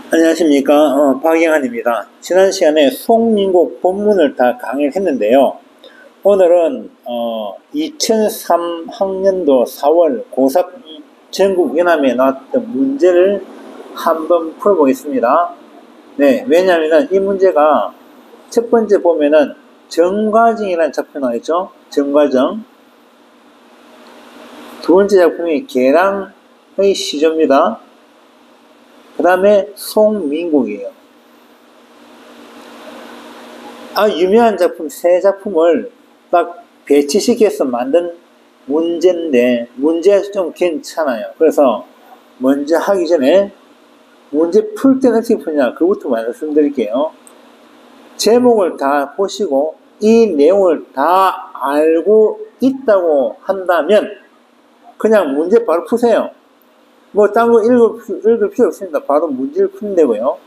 안녕하십니까. 박영환입니다. 지난 시간에 송민국 본문을 다 강의를 했는데요. 오늘은 2003 학년도 4월 고3 전국연암에 나왔던 문제를 한번 풀어보겠습니다. 네, 왜냐하면 이 문제가 첫 번째 보면은 정과정이라는 작품이 나와있죠. 정과정. 두 번째 작품이 계랑의 시조입니다. 그 다음에 송민국이에요. 유명한 작품 세 작품을 딱 배치시켜서 만든 문제인데 문제가 좀 괜찮아요. 그래서 먼저 하기 전에 문제 풀 때는 어떻게 푸냐 그것부터 말씀드릴게요. 제목을 다 보시고 이 내용을 다 알고 있다고 한다면 그냥 문제 바로 푸세요. 딴 거 읽을 필요 없습니다. 바로 문제를 푸면 되고요.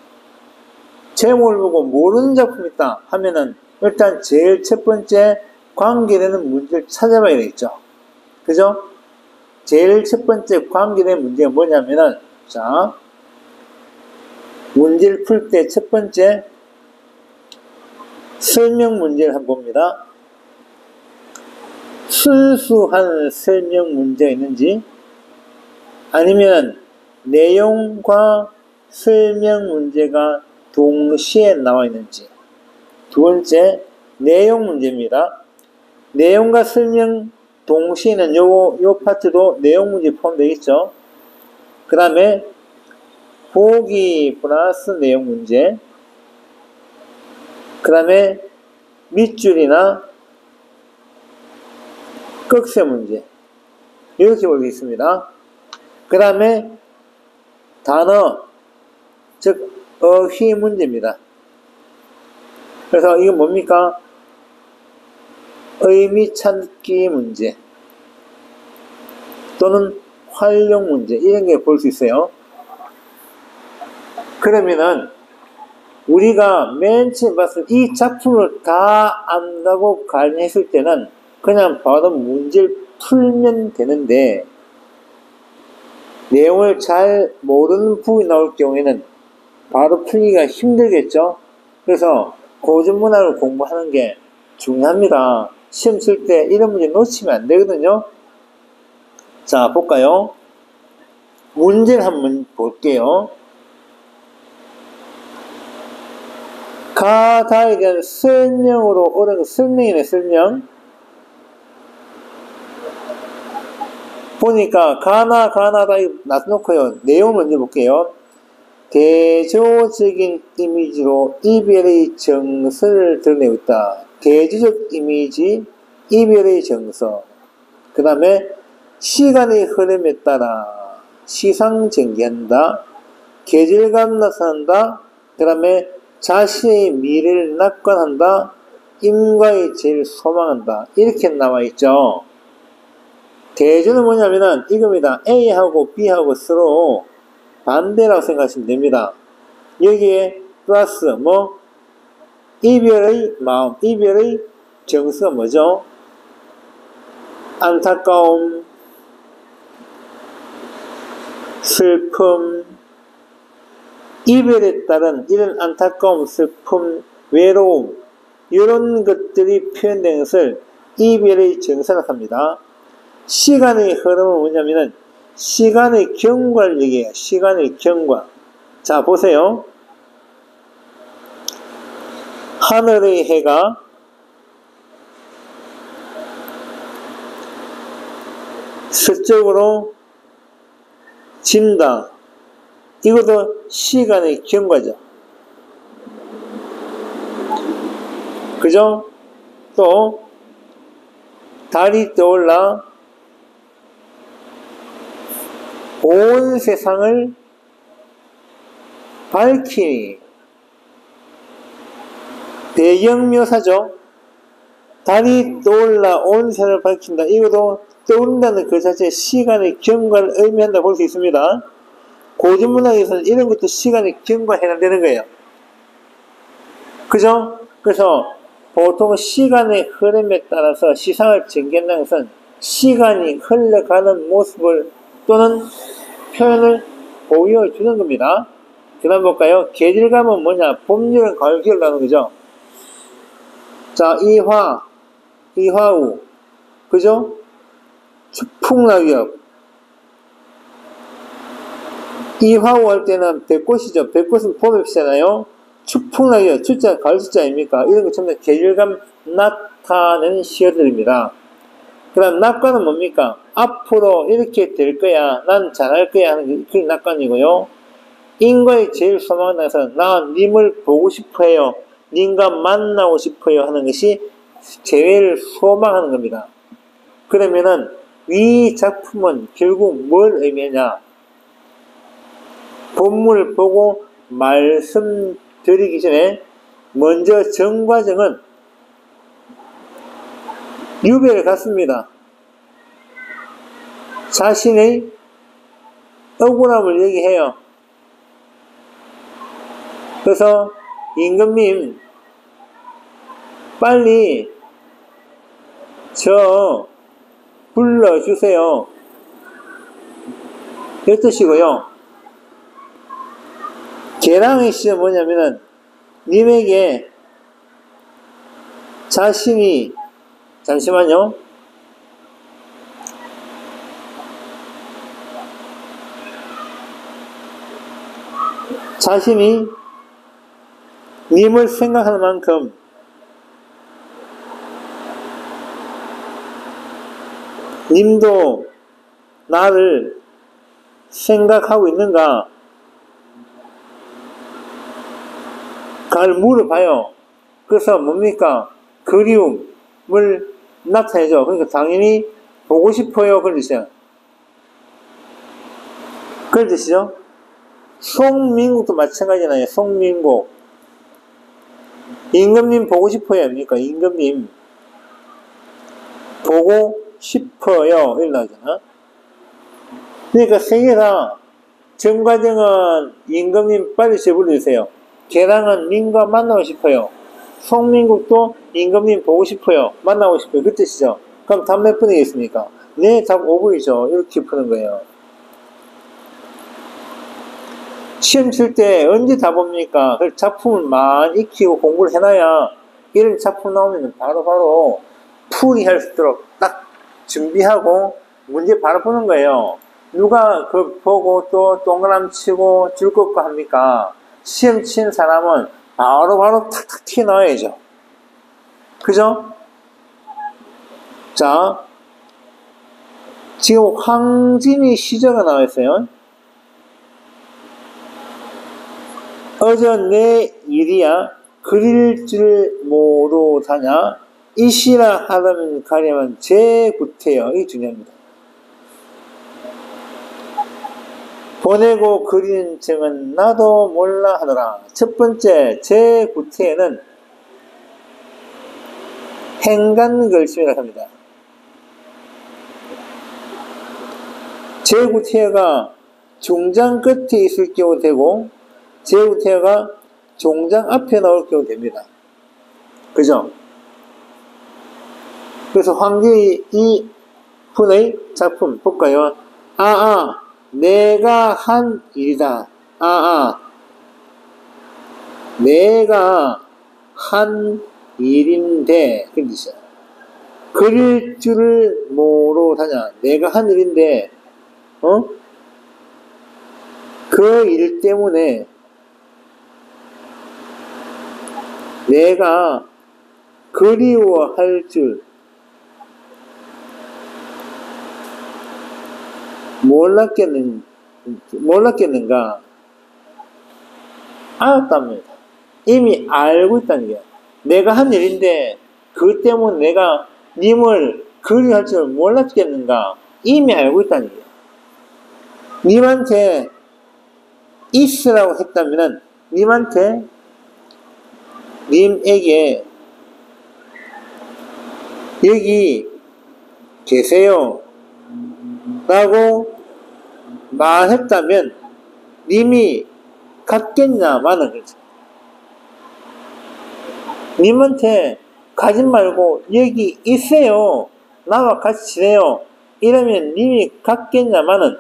제목을 보고 모르는 작품이 있다 하면은 일단 제일 첫 번째 관계되는 문제를 찾아봐야 되겠죠. 그죠? 제일 첫 번째 관계되는 문제가 뭐냐면은, 자, 문제를 풀 때 첫 번째 설명 문제를 한번 봅니다. 순수한 설명 문제가 있는지, 아니면 내용과 설명 문제가 동시에 나와 있는지. 두 번째, 내용 문제입니다. 내용과 설명 동시에는 요 파트도 내용 문제 포함되겠죠. 그 다음에 보기 플러스 내용 문제. 그 다음에 밑줄이나 꺽쇠 문제. 이렇게 보겠습니다. 그 다음에 단어, 즉 어휘 문제입니다. 그래서 이건 뭡니까? 의미 찾기 문제 또는 활용 문제 이런 게 볼 수 있어요. 그러면은 우리가 맨 처음 봤을 때 이 작품을 다 안다고 가정했을 때는 그냥 바로 문제를 풀면 되는데 내용을 잘 모르는 부분이 나올 경우에는 바로 풀기가 힘들겠죠. 그래서 고전문학을 공부하는 게 중요합니다. 시험 칠 때 이런 문제 놓치면 안 되거든요. 자, 볼까요? 문제를 한번 볼게요. 가다에 대한 설명으로 오른 설명이네, 설명. 보니까 가나다 놔놓고요. 내용 먼저 볼게요. 대조적인 이미지로 이별의 정서를 드러내고 있다. 대조적 이미지, 이별의 정서. 그 다음에 시간의 흐름에 따라 시상전개한다. 계절감 나타난다. 그 다음에 자신의 미래를 낙관한다. 임과의 제일 소망한다. 이렇게 나와 있죠. 대조는 뭐냐면은 이겁니다. A하고 B하고 서로 반대라고 생각하시면 됩니다. 여기에 플러스 이별의 마음, 이별의 정서가 뭐죠? 안타까움, 슬픔, 이별에 따른 이런 안타까움, 슬픔, 외로움 이런 것들이 표현된 것을 이별의 정서라고 합니다. 시간의 흐름은 뭐냐면은 시간의 경과를 얘기해요. 시간의 경과. 자, 보세요. 하늘의 해가 서쪽으로 진다. 이것도 시간의 경과죠. 그죠? 또 달이 떠올라 온 세상을 밝히니 배경묘사죠. 달이 떠올라 온 세상을 밝힌다. 이것도 떠오른다는 그 자체의 시간의 경과를 의미한다 볼 수 있습니다. 고전문학에서는 이런 것도 시간의 경과에 해당되는 거예요. 그죠? 그래서 보통 시간의 흐름에 따라서 시상을 전개한다는 것은 시간이 흘러가는 모습을 또는 표현을 보여주는 겁니다. 그 다음 볼까요? 계절감은 뭐냐? 봄, 여름, 가을, 겨울 나오는 거죠. 자, 이화우. 그죠? 추풍낙엽. 이화우 할 때는 백꽃이죠. 백꽃은 봄에 피잖아요. 추풍낙엽. 추자, 가을 추자 아닙니까? 이런 거 전부 다 계절감 나타내는 시어들입니다. 그 다음 낙관은 뭡니까? 앞으로 이렇게 될 거야. 난 잘할 거야 하는 게 낙관이고요. 인과의 제일 소망을 나서 나 님을 보고 싶어요. 님과 만나고 싶어요 하는 것이 재회를 소망하는 겁니다. 그러면은 이 작품은 결국 뭘 의미하냐? 본문을 보고 말씀드리기 전에 먼저 정과정은 유배를 갔습니다. 자신의 억울함을 얘기해요. 그래서 임금님 빨리 저 불러주세요. 이 뜻이고요. 계랑의 시는 뭐냐면은 님에게 자신이 잠시만요. 자신이 님을 생각하는 만큼 님도 나를 생각하고 있는가? 갈 물어봐요. 그래서 뭡니까? 그리움을 나타내죠. 그러니까 당연히 보고 싶어요. 그런 뜻이야. 그런 뜻이죠. 송민국도 마찬가지잖아요. 송민국. 임금님 보고 싶어요. 아닙니까? 임금님. 보고 싶어요. 이렇게 나오잖아. 그러니까 세 개 다 정과정은 임금님 빨리 제 불러주세요. 계랑은 님과 만나고 싶어요. 송민국도 임금님 보고 싶어요. 만나고 싶어요. 그 뜻이죠. 그럼 답 몇 분이겠습니까? 네, 답 5분이죠. 이렇게 푸는 거예요. 시험 칠 때 언제 다 봅니까? 그 작품을 많이 익히고 공부를 해놔야 이런 작품 나오면 바로바로 풀이할 수 있도록 딱 준비하고 문제 바로 푸는 거예요. 누가 그 보고 또 동그라미 치고 줄 긋고 합니까? 시험 친 사람은 바로바로 탁탁 튀어나와야죠. 그죠? 자, 지금 황진이 시저가 나와 있어요. 어저 내 일이야 그릴 줄 모르다냐 이시라 하다면 가려면 제구태여. 이게 중요합니다. 보내고 그리는 층은 나도 몰라 하더라. 첫 번째 제구태에는 행간글심이라고 합니다. 제구태가 중장 끝에 있을 경우 되고 제구태가 종장 앞에 나올 경우 됩니다. 그죠? 그래서 황제의 이 분의 작품 볼까요? 내가 한 일이다. 내가 한 일인데 그런 뜻이야. 그릴 줄을 모르다냐. 내가 한 일인데 그 일 때문에 내가 그리워할 줄 몰랐겠는가? 알았답니다. 이미 알고 있다는 게 내가 한 일인데 그 때문에 내가 님을 그리워할 줄 몰랐겠는가? 이미 알고 있다는 게 님한테 있으라고 했다면은 님에게 여기 계세요 라고 말했다면 님이 갔겠냐마는 거죠. 님한테 가지 말고 여기 있어요. 나와 같이 지내요. 이러면 님이 갔겠냐마는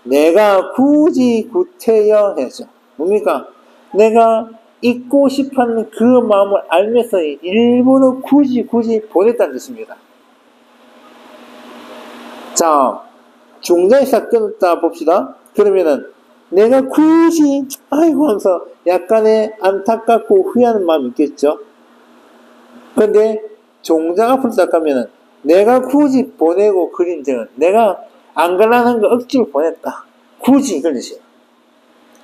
내가 굳이 구태여 해야죠. 뭡니까? 내가 잊고 싶어하는 그 마음을 알면서 일부러 굳이 보냈다는 뜻입니다. 자, 중자에서 끊었다 봅시다. 그러면은 내가 굳이 아이고 하면서 약간의 안타깝고 후회하는 마음이 있겠죠. 근데 종작 앞으로 딱 가면은 내가 굳이 보내고 그린 적은 내가 안 가려는 거 억지로 보냈다. 굳이 그런 뜻이에요.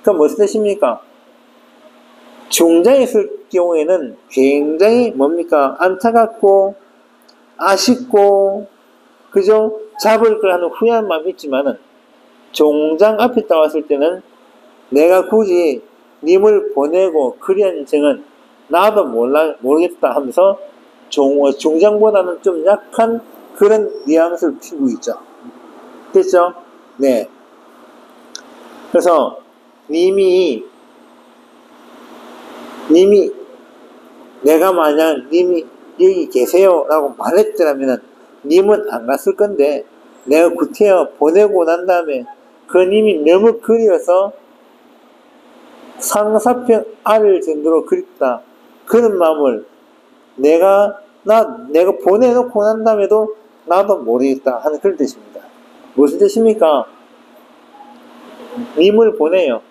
그럼 무슨 뜻입니까? 중장에 있을 경우에는 굉장히 뭡니까? 안타깝고 아쉽고 그죠? 잡을 걸 하는 후회한 마음이 있지만은 종장 앞에 따왔을 때는 내가 굳이 님을 보내고 그리한 증은 나도 모르겠다 하면서 종장보다는 좀 약한 그런 뉘앙스를 피고 있죠. 됐죠? 네. 그래서 님이 내가 만약 님이 여기 계세요 라고 말했더라면 님은 안 갔을 건데 내가 구태여 보내고 난 다음에 그 님이 너무 그리워서 상사평 알을 정도로 그립다. 그런 마음을 내가 보내놓고 난 다음에도 나도 모르겠다 하는 그런 뜻입니다. 무슨 뜻입니까? 님을 보내요.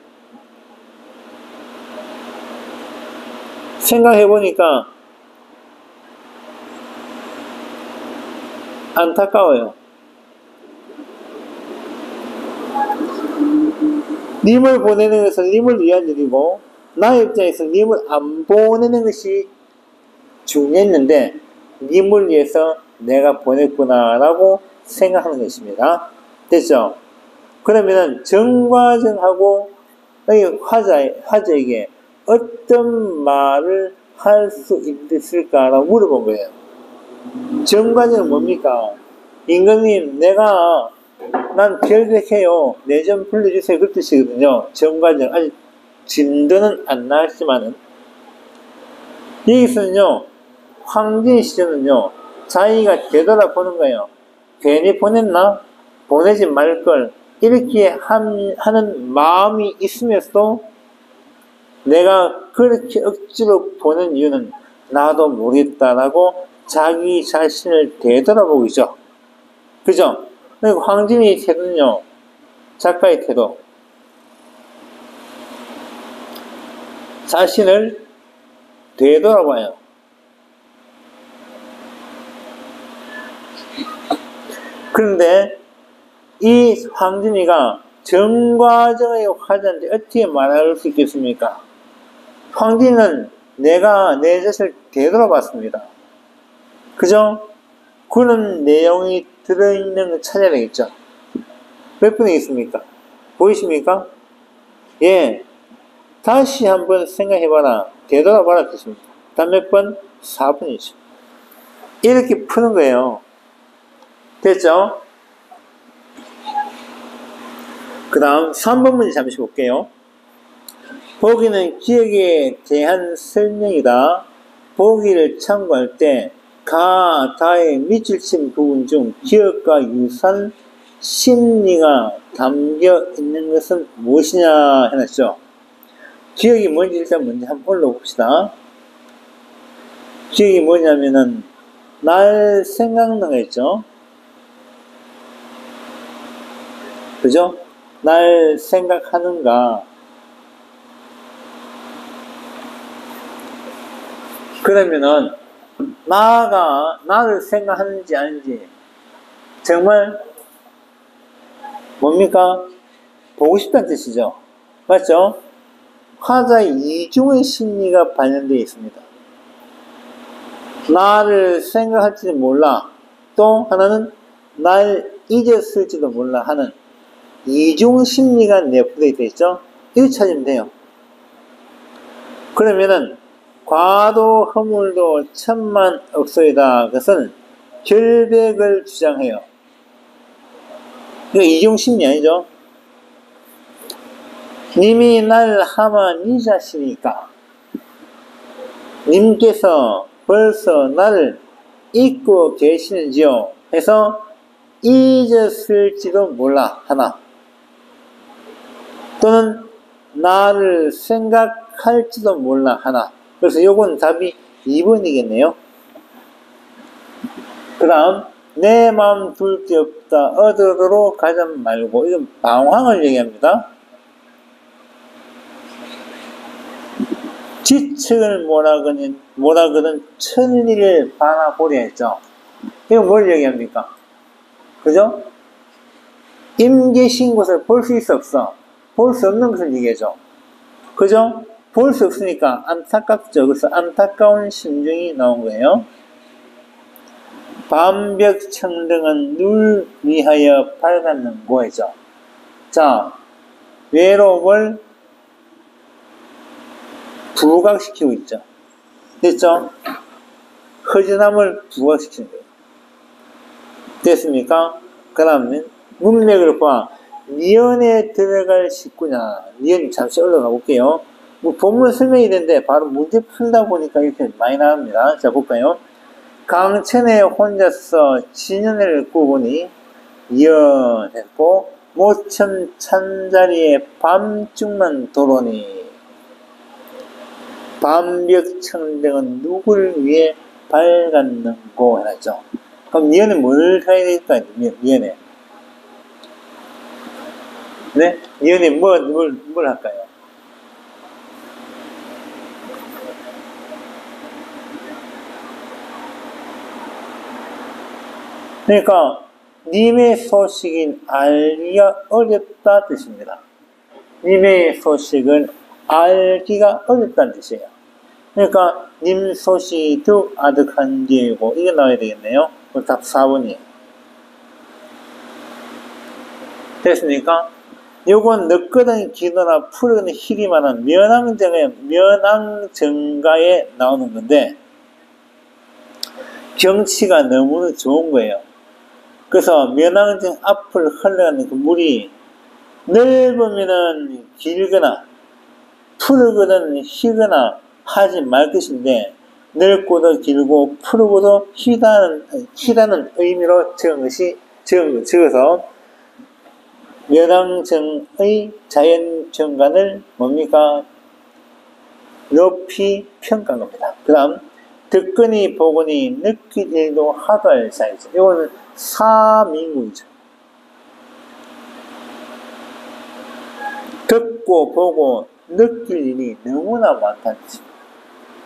생각해보니까 안타까워요. 님을 보내는 것은 님을 위한 일이고 나의 입장에서 님을 안 보내는 것이 중요했는데 님을 위해서 내가 보냈구나 라고 생각하는 것입니다. 됐죠? 그러면은 정과정하고 화자에게 어떤 말을 할 수 있을까라고 물어본 거예요. 정과정은 뭡니까? 임금님 난 결백해요. 내 좀 불러주세요. 그 뜻이거든요. 정과정. 아직 진도는 안 나왔지만은 여기서는요. 황제 시절은요. 자기가 되돌아보는 거예요. 괜히 보냈나? 보내지 말걸. 이렇게 하는 마음이 있으면서도 내가 그렇게 억지로 보낸 이유는 나도 모르겠다라고 자기 자신을 되돌아보고 있죠. 그죠? 그리고 황진의 태도는요, 작가의 태도. 자신을 되돌아봐요. 그런데 이 황진이가 정과정의 화자인데 어떻게 말할 수 있겠습니까? 황진은 내가 내 자신을 되돌아봤습니다. 그죠? 그런 내용이 들어있는 거 찾아야 되겠죠? 몇 분이 있습니까? 보이십니까? 예. 다시 한번 생각해봐라. 되돌아봐라 뜻입니다. 단 몇 번? 4분이죠. 이렇게 푸는 거예요. 됐죠? 그 다음 3번 문제 잠시 볼게요. 보기는 기억에 대한 설명이다. 보기를 참고할 때 가, 다의 밑줄친 부분 중 기억과 유사한 심리가 담겨 있는 것은 무엇이냐 해놨죠. 기억이 뭔지 일단 먼저 한번 올려봅시다. 기억이 뭐냐면은 날 생각나는 거 있죠. 그죠? 날 생각하는가. 그러면은 나가 나를 생각하는지 아닌지 정말 뭡니까? 보고 싶다는 뜻이죠. 맞죠? 화자의 이중의 심리가 반영되어 있습니다. 나를 생각할지도 몰라. 또 하나는 날 잊었을지도 몰라 하는 이중 심리가 내포되어 있죠. 이거 찾으면 돼요. 그러면은 과도 허물도 천만 억소이다. 그것은 결백을 주장해요. 이거 이중 심리 아니죠? 님이 날 하마 니 자신이니까 님께서 벌써 나를 잊고 계시는지요? 해서 잊었을지도 몰라 하나. 또는 나를 생각할지도 몰라 하나. 그래서 요건 답이 2번이겠네요. 그 다음 내 마음 둘 데 없다. 어디로 가지 말고. 이건 방황을 얘기합니다. 지책을 뭐라거든 천리를 바라보려 했죠. 이건 뭘 얘기합니까? 그죠? 임 계신 곳을 볼 수 있어 없어? 볼 수 없는 것을 얘기하죠. 그죠? 볼 수 없으니까 안타깝죠. 그래서 안타까운 심정이 나온 거예요. 밤벽청등은 nur 위하여 밝았는 거죠. 자, 외로움을 부각시키고 있죠. 됐죠? 허전함을 부각시키는 거예요. 됐습니까? 그 다음에 문맥을 봐. 미연에 들어갈 식구냐. 미연 잠시 올라가 볼게요. 뭐 본문 설명이 되는데 바로 문제 풀다 보니까 이렇게 많이 나옵니다. 자, 볼까요? 강천에 혼자서 진연을 꾸보니 미연했고 모천 찬자리에 밤중만 도로니 밤벽청등은 누구를 위해 밝았는고 해놨죠. 그럼 미연은 뭘 해야 될까요? 미연에. 네? 미연에 뭘 할까요? 그러니까 님의 소식인 알기가 어렵다 뜻입니다. 님의 소식은 알기가 어렵다는 뜻이에요. 그러니까 님 소식이 더욱 아득한 뒤이고 이게 나와야 되겠네요. 답 4번이에요. 됐습니까? 요건 늦거든 기도나 푸르거든 희리만한 면왕정가에 나오는 건데 경치가 너무 좋은 거예요. 그래서 면왕정 앞을 흘러가는 그 물이 넓으면은 길거나 푸르거든 희거나 하지 말 것인데 넓고도 길고 푸르고도 희다는 의미로 적어서 면왕정의 자연정관을 뭡니까? 높이 평가한 겁니다. 그 다음 듣거니 보거니 느낄 일도 하도 할 사이죠. 이거는 사민국이죠. 듣고 보고 느낄 일이 너무나 많다는 뜻입니다.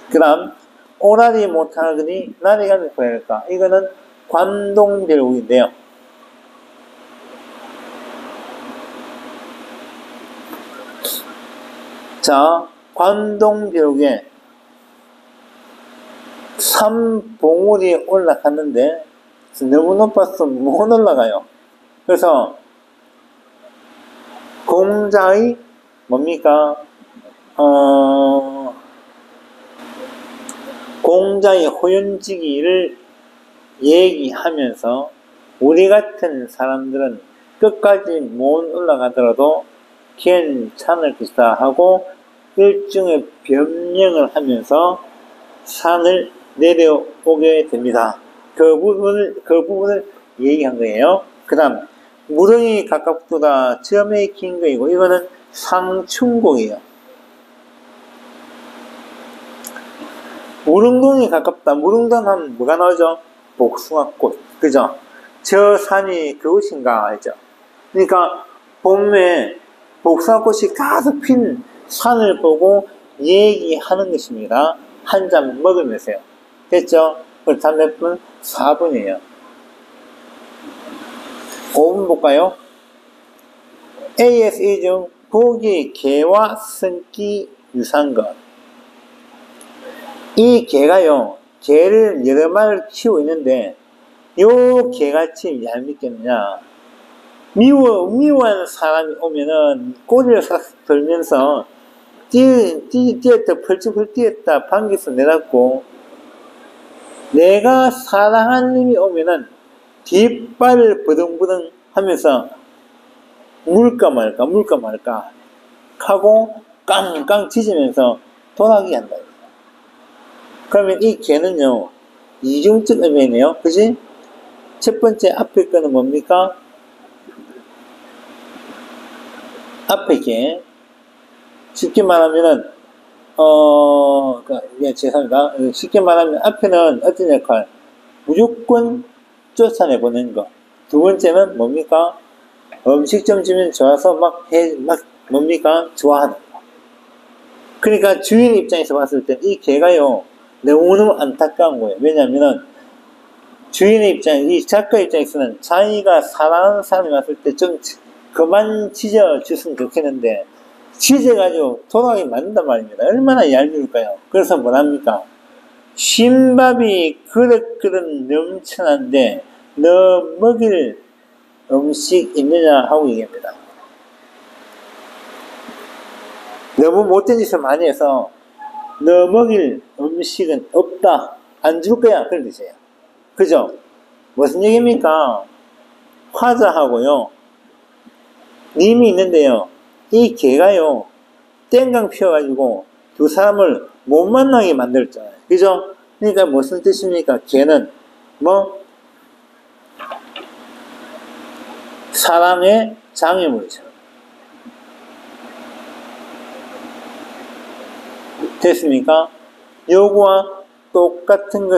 그 다음 오라리 못하거니 나리 가면 구할까? 이거는 관동별국인데요. 자, 관동별국에 삼봉우리 올라갔는데 너무 높아서 못 올라가요. 그래서 공자의 뭡니까? 공자의 호연지기를 얘기하면서 우리 같은 사람들은 끝까지 못 올라가더라도 괜찮을 것이다 하고 일종의 변명을 하면서 산을 내려오게 됩니다. 그 부분을 얘기한 거예요. 그 다음 무릉이 가깝도다 점의 긴 거이고 이거는 상충곡이에요. 무릉동이 가깝다. 무릉동 하면 뭐가 나오죠? 복숭아꽃. 그죠? 저 산이 그곳인가 알죠? 그러니까 봄에 복숭아꽃이 가득 핀 산을 보고 얘기하는 것입니다. 한 잔 먹으면서요. 됐죠? 그럼 답 몇 분? 4분이에요. 5분 볼까요? ASE 중 보기, 개와 성기 유사한 것. 이 개가요, 개를 여러 마리를 키우고 있는데, 요 개같이 얄밉겠느냐. 미워한 사람이 오면은 꼬리를 싹 들면서 뛰었다, 펄쩍펄 뛰었다, 방귀서 내놨고, 내가 사랑하는 님이 오면은 뒷발을 버둥버둥 하면서 물까 말까 하고 깡깡 짖으면서 돌아가게 한다. 그러면 이 개는요, 이중적 의미네요. 그지? 첫 번째 앞에 거는 뭡니까? 앞에 개. 쉽게 말하면은, 예, 죄송합니다. 쉽게 말하면 앞에는 어떤 역할? 무조건 쫓아내보내는 거. 두 번째는 뭡니까? 음식점 주면 좋아서 뭡니까? 좋아하는 거. 그러니까 주인 입장에서 봤을 때 이 개가요, 너무너무 안타까운 거예요. 왜냐면은, 이 작가 입장에서는 자기가 사랑하는 사람이 왔을 때 좀 그만 찢어줬으면 좋겠는데, 찢어가지고 돌아가게 만든단 말입니다. 얼마나 얄미울까요? 그래서 뭐랍니까? 쉰밥이 그릇그릇 넘쳐난데, 너 먹일 음식 있느냐 하고 얘기합니다. 너무 못된 짓을 많이 해서 너 먹일 음식은 없다. 안 줄 거야. 그런 뜻이에요. 그죠? 무슨 얘기입니까? 화자하고요. 님이 있는데요. 이 개가요. 땡강 피워가지고 두 사람을 못 만나게 만들었잖아요. 그죠? 그러니까 무슨 뜻입니까? 개는 사랑의 장애물이죠. 됐습니까? 요거와 똑같은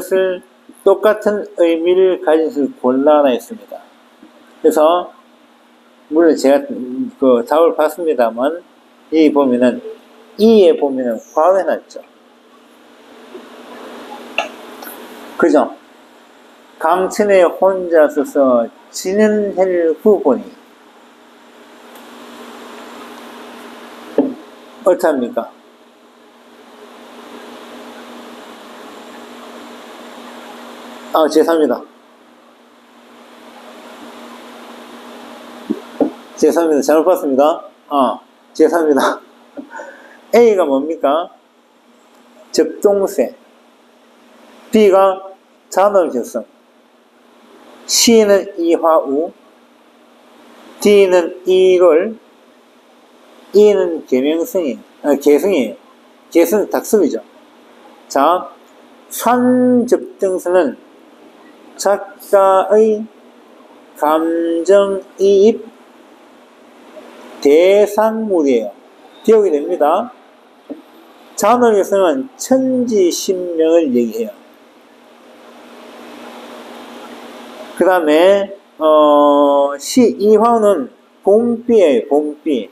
의미를 가진 것을 골라라 했습니다. 그래서, 물론 제가 그 답을 봤습니다만, 여기 보면은, 이에 보면은 과거해놨죠. 그죠? 강천에 혼자 서서 지는 해를 후보니, 어떻습니까? 죄송합니다. 잘못 봤습니다. 죄송합니다. A가 뭡니까? 적동세. B가 잔월결성. C는 이화우. D는 이월. E는 계승이에요. 계승 닭섭이죠. 자, 산접등서는 작가의 감정이입 대상물이에요. 기억이 됩니다. 잔월결성은 천지신명을 얘기해요. 그 다음에 이화우는 봄비예요. 봄비.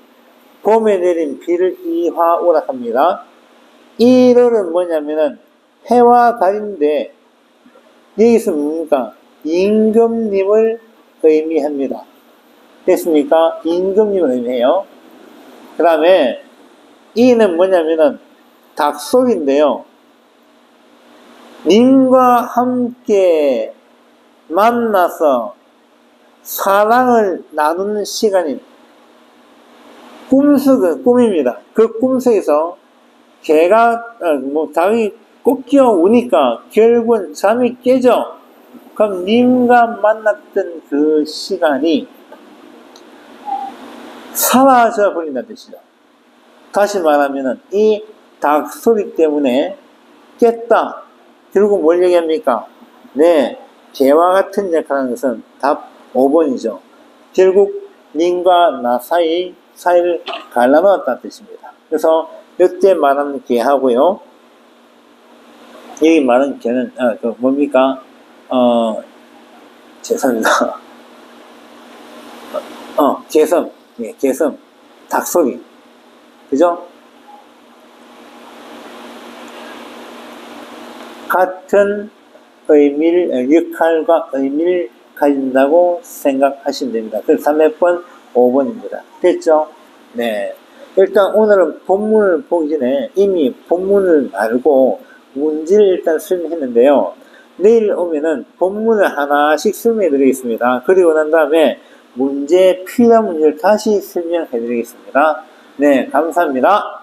봄에 내린 비를 이화우라 합니다. 1월은 뭐냐면은 해와 달인데 여기서 뭡니까? 임금님을 의미합니다. 됐습니까? 임금님을 의미해요. 그 다음에 이는 뭐냐면은 닭소리인데요. 님과 함께 만나서 사랑을 나누는 시간인 꿈입니다. 그 꿈속에서 개가 닭이 꼭 끼어 우니까 결국은 잠이 깨져. 그럼 님과 만났던 그 시간이 사라져 버린다는 뜻이죠. 다시 말하면은 이 닭 소리 때문에 깼다. 결국 뭘 얘기합니까? 네, 개와 같은 역할하는 것은 답 5번이죠. 결국 님과 나 사이를 갈라놓았다는 뜻입니다. 그래서 이때 말하는 개하고요. 여기 말하는 개는 뭡니까? 죄송합니다. 개성. 예, 개성. 닭소리. 그죠? 같은 역할과 의미를 가진다고 생각하시면 됩니다. 그래서 3번, 5번입니다. 됐죠? 네. 일단 오늘은 본문을 보기 전에 이미 본문을 알고 문제를 일단 설명했는데요. 내일 오면은 본문을 하나씩 설명해 드리겠습니다. 그리고 난 다음에 필요한 문제를 다시 설명해 드리겠습니다. 네, 감사합니다.